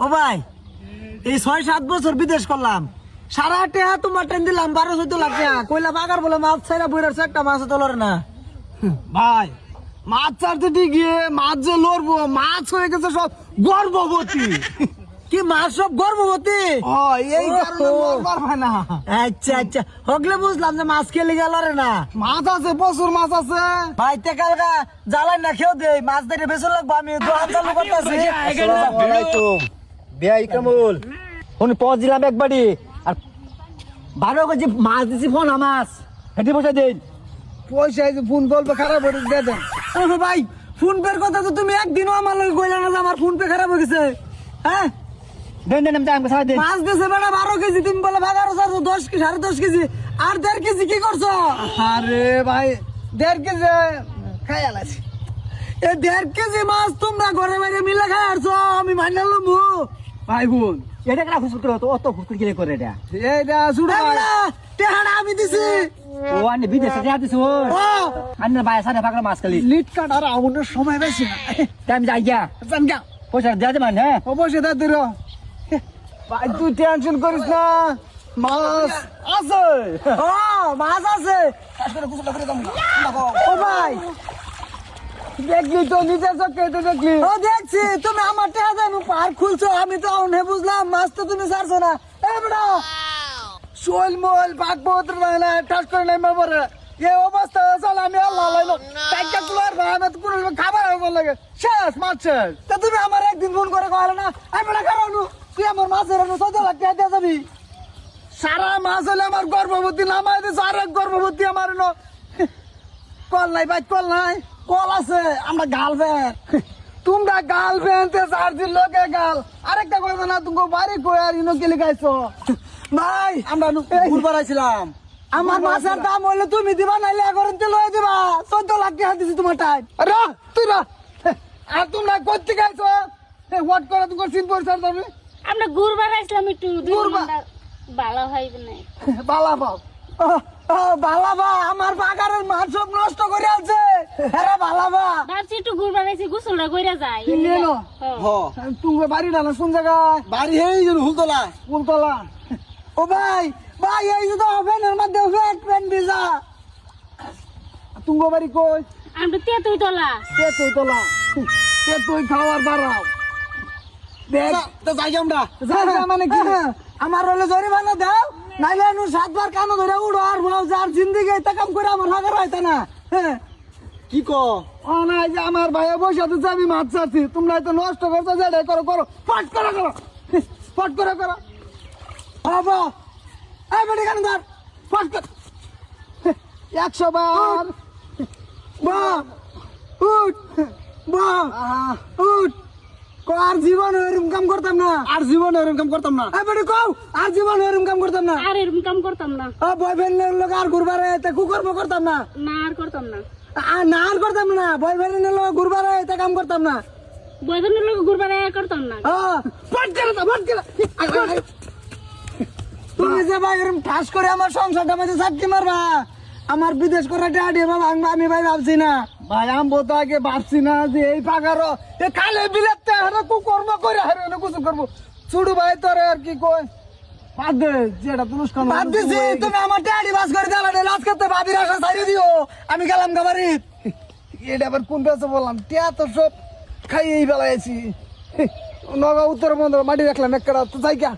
ও ভাই এই 6-7 বছর বিদেশ করলাম, সারা টেহা তোমার ট্রেন দিলাম 12-14 লাখ টাকা, কইলা বাগার বলে মাছ ছাইরা বইরাছে, একটা মাছ তোলরে না। ভাই মাছ ছাড়তে গিয়ে মাছ যে লড়বো, মাছ হয়ে গেছে সব গর্ভবতী। কি মাছ সব গর্ভবতী? এই কারণে লড়বার হয় না। আচ্ছা আচ্ছা, হগলে বুঝলাম যে মাছ খেলে গেল রে না। মাছ আছে, প্রচুর মাছ আছে ভাই তে কালকা জ্বালাই না খেও দে, মাছ ধরে বেচন লাগবো, আমি দোকান চালু করতেছি। আসসালামু আলাইকুম বিয়া ইকামুল, ফোন পৌঁছ দিলাম একবারই, আর 12 কেজি মাছ দিছি, ফোন মাছ হেঁটে পয়সা দিন। পয়সা এই যে ফোন বলবে খারাপ হয়ে দিয়ে দেন। ও ভাই ফোন পের কথা তো তুমি একদিনও আমার লগে কইলা না যে আমার ফোন পে খারাপ হয়ে গেছে। হ্যাঁ দেন দেন, আমি টাইম সারা দিন। মাছ দিছে বেটা 12 কেজি, তুমি বলে ভাগারো 10 কি 10.5 কেজি, আর 1.5 কেজি কি করছো? আরে ভাই 1.5 কেজি খাই আলাছি। এই 1.5 কেজি মাছ তোমরা ঘরে বাইরে মিলে খাই আসছো, আমি মাইনা লমু। ভাই বোন এটা কেনা খুশ করে, তো অত খুশ করে করে এটা। এইটা শুনো টেহানা আমি দিছি। ও আনি বিদেশে যা দিছো, ও আন্না ভাই সাথে পাগলা মাছ খালি লিট কাট আর আমার সময় বেশি না। টাইম যাই গিয়া, জানগা পয়সা দেয়া দেবেন। হ্যাঁ অবশ্যই দা দিরো। ভাই তুই টেনশন করিস না, মাছ আছে। ও মাছ আছে। ও ভাই দেখলি তো নিজের চোখে তো দেখলি। ও দেখছি তুমি আমার টেহা জানো পার খুলছো, আমি তো অনে বুঝলাম মাছ তো তুমি ছাড়ছো না। এ বেটা শোল মোল বাঘ বহুত না টাচ করে নাই মারে এই অবস্থা চল আমি আল্লাহ লাইলো টাইকা কুলার ভাই আমি তো পুরো খাবার হবে লাগে শেষ মাছ শেষ। তা তুমি আমার একদিন ফোন করে কইলে না, আমি বেটা কারণ তুই আমার মাছের 14 লাখ টাকা দিয়ে যাবি। সারা মাছ হলে আমার গর্ভবতী নামাই দিছে, আর এক গর্ভবতী আমার কল নাই ভাই, কল নাই। কল আছে, আমরা গার্লফ্রেন্ড। তোমরা গার্লফ্রেন্ড চার দিন লোকে গাল আরেকটা কইবে না তুমি বাড়ি কই আর ইনো গেলি গাইছো। ভাই আমরা ঘুরবার আইছিলাম, আমার মাছের দাম হইলে তুমি দিবা, নাইলে এখন তে লয়ে দিবা। 14 লাখ টাকা দিছি তোমার টাইম। রা তুই রা আর তোমরা করতে গাইছো হোয়াট করে তুমি সিন পরিচার তুমি আমরা ঘুরবার আসলাম একটু, ঘুরবা? ভালো হইবে না। বালা পাও। ও বালাবা আমার বাগানের মাছ সব নষ্ট করে আছে। আরে বালাবা ভাবছি একটু ঘুরবার আসি, গোসলটা কইরা যায়। এলো? তুমি বাড়ি না কোন জায়গায়? বাড়ি হেই যে হুলতলা। ফুলতলা। ও ভাই ভাই এই যে তো ফ্যানের মধ্যে ফ্যান ভিজা। তুমি বাড়ি কই? আমরা তেতুই তলা। তুই তোলা তুই খাওয়ার বাড়াও দেখ তো যাই আমরা। জায়গা মানে কি? আমার হলে জরিমানা দাও, নাইলে নু 7 বার কানো ধরে উড়ো আর ভাও যার জিন্দেগি এটা কাম করে আমার হাগার হইতা না। কি কো? ও না যে আমার ভাইয়া বসে আছে, আমি মাছ চাচ্ছি, তোমরা তো নষ্ট করছো, যেটা করো করো ফট করে করো ফট করে করো। বাবা এই বেটি কান ধর, ফট কর 100 বার। বা উঠ বা উঠ। কো আর জীবন এরকম কাম করতাম না, আর জীবনে এরকম কাম করতাম না। এই বেটি কও আর জীবন এরকম কাম করতাম না। আর এরকম কাম করতাম না। ও বয়ফ্রেন্ডের লোক আর ঘুরবারে তে কুকর্ম করতাম না। না আর করতাম না। আর না আর করতাম না, বয়ফ্রেন্ডের লোক ঘুরবারে তে কাম করতাম না। বয়ফ্রেন্ডের লোক ঘুরবার করতাম না। ফট করে দাও, ফট করে। তুমি যে ভাই এরকম ঠাস করে আমার সংসারটা মধ্যে চাকরি মারবা, আমার বিদেশ করে টাকা ভাঙবা, আমি ভাই ভাবছি না। ভাই আমি তো আগে ভাবছি না যে এই পাগারো এ কালে বিলাতে হারে কুকর্ম করে হারে না কিছু করবো। ছোট ভাই তোর আর কি কই বাদ দে, যেটা অনুষ্ঠান বাদ দিছি, তুমি আমার টাকা বাস করে দেওয়া লাজ করতে ভাবির আশা ছাড়িয়ে দিও, আমি গেলাম গাবারি। এটা আবার কোন বেছে বললাম, টিয়া তো সব খাইয়েই বেলাইছি। নগা উত্তর বন্ধ মাটি রাখলাম একটা তো যাই গা।